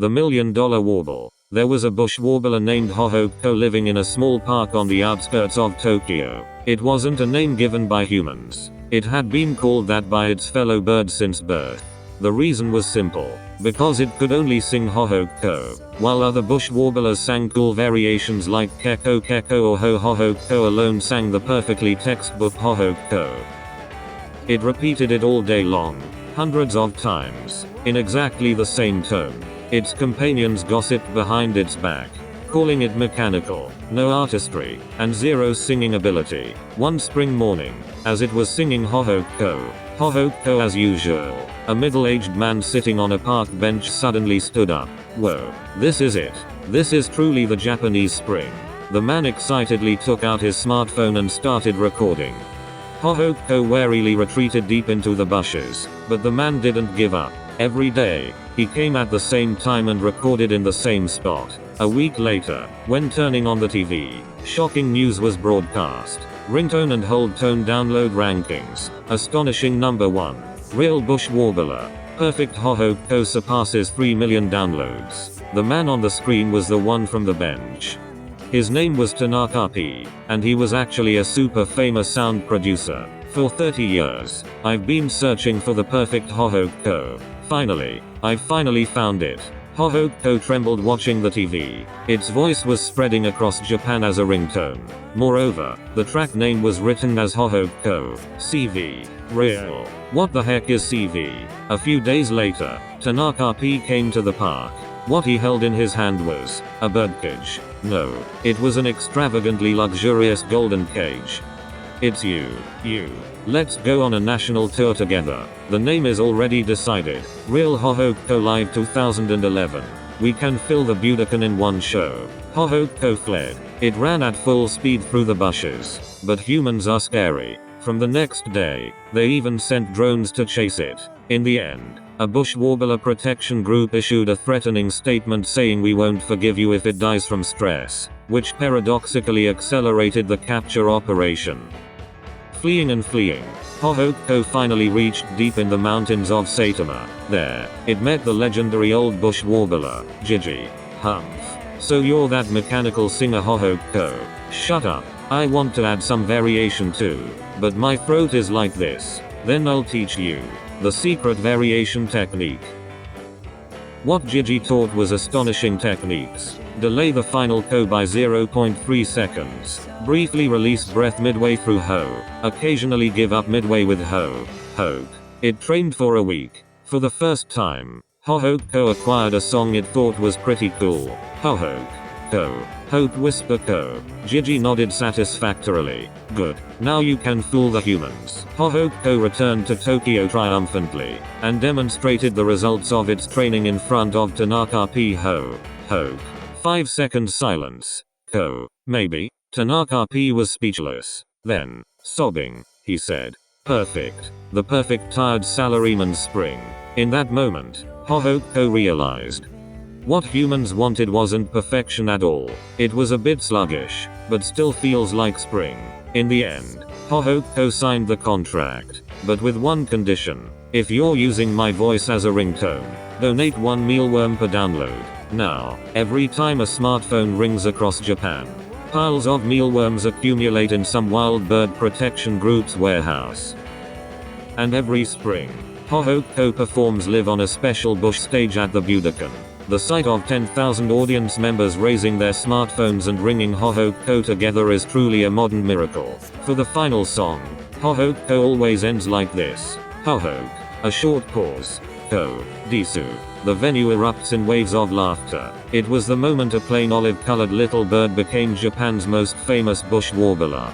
The Million-Dollar Warble. There was a bush warbler named Hohoko living in a small park on the outskirts of Tokyo. It wasn't a name given by humans. It had been called that by its fellow birds since birth. The reason was simple. Because it could only sing Hohoko, while other bush warblers sang cool variations like Keko Keko or Ho Hohoko alone sang the perfectly textbook Hohoko. It repeated it all day long, hundreds of times, in exactly the same tone. Its companions gossiped behind its back, calling it mechanical, no artistry, and zero singing ability. One spring morning, as it was singing Hohoko as usual, a middle-aged man sitting on a park bench suddenly stood up. Whoa, this is it. This is truly the Japanese spring. The man excitedly took out his smartphone and started recording. Hohoko warily retreated deep into the bushes, but the man didn't give up. Every day, he came at the same time and recorded in the same spot. A week later, when turning on the TV, shocking news was broadcast. Ringtone and hold tone download rankings. Astonishing number 1. Real bush warbler. Perfect Hohoko surpasses 3 million downloads. The man on the screen was the one from the bench. His name was Tanaka P, and he was actually a super famous sound producer. For 30 years, I've been searching for the perfect Hohoko. I've finally found it. Hohoko trembled watching the TV. Its voice was spreading across Japan as a ringtone. Moreover, the track name was written as Hohoko. CV. Real. What the heck is CV? A few days later, Tanaka P came to the park. What he held in his hand was a birdcage. No, it was an extravagantly luxurious golden cage. It's you. Let's go on a national tour together. The name is already decided. Real Hohoko Live 2011. We can fill the Budokan in one show. Hohoko fled. It ran at full speed through the bushes. But humans are scary. From the next day, they even sent drones to chase it. In the end, a bush warbler protection group issued a threatening statement saying we won't forgive you if it dies from stress, which paradoxically accelerated the capture operation. Fleeing, Hohoko finally reached deep in the mountains of Saitama. There, it met the legendary old bush warbler, Gigi. Humph. So you're that mechanical singer Hohoko? Shut up. I want to add some variation too, but my throat is like this. Then I'll teach you the secret variation technique. What Gigi taught was astonishing techniques. Delay the final ko by 0.3 seconds. Briefly release breath midway through ho. Occasionally give up midway with ho. Hope. It trained for a week. For the first time, Hohoko acquired a song it thought was pretty cool. Hohoko. Hope whisper ko. Gigi nodded satisfactorily. Good. Now you can fool the humans. Hohoko returned to Tokyo triumphantly, and demonstrated the results of its training in front of Tanaka P. Hope. 5 seconds silence. Ko. Maybe. Tanaka P was speechless. Then, sobbing, he said, perfect. The perfect tired salaryman's spring. In that moment, Hohoko realized what humans wanted wasn't perfection at all. It was a bit sluggish, but still feels like spring. In the end, Hohoko signed the contract, but with one condition. If you're using my voice as a ringtone, donate 1 mealworm per download. Now, every time a smartphone rings across Japan, piles of mealworms accumulate in some wild bird protection group's warehouse. And every spring, Hohoko performs live on a special bush stage at the Budokan. The sight of 10,000 audience members raising their smartphones and ringing Hohoko together is truly a modern miracle. For the final song, Hohoko always ends like this. Hohoko. A short pause. Ko. Disu. The venue erupts in waves of laughter. It was the moment a plain olive-colored little bird became Japan's most famous bush warbler.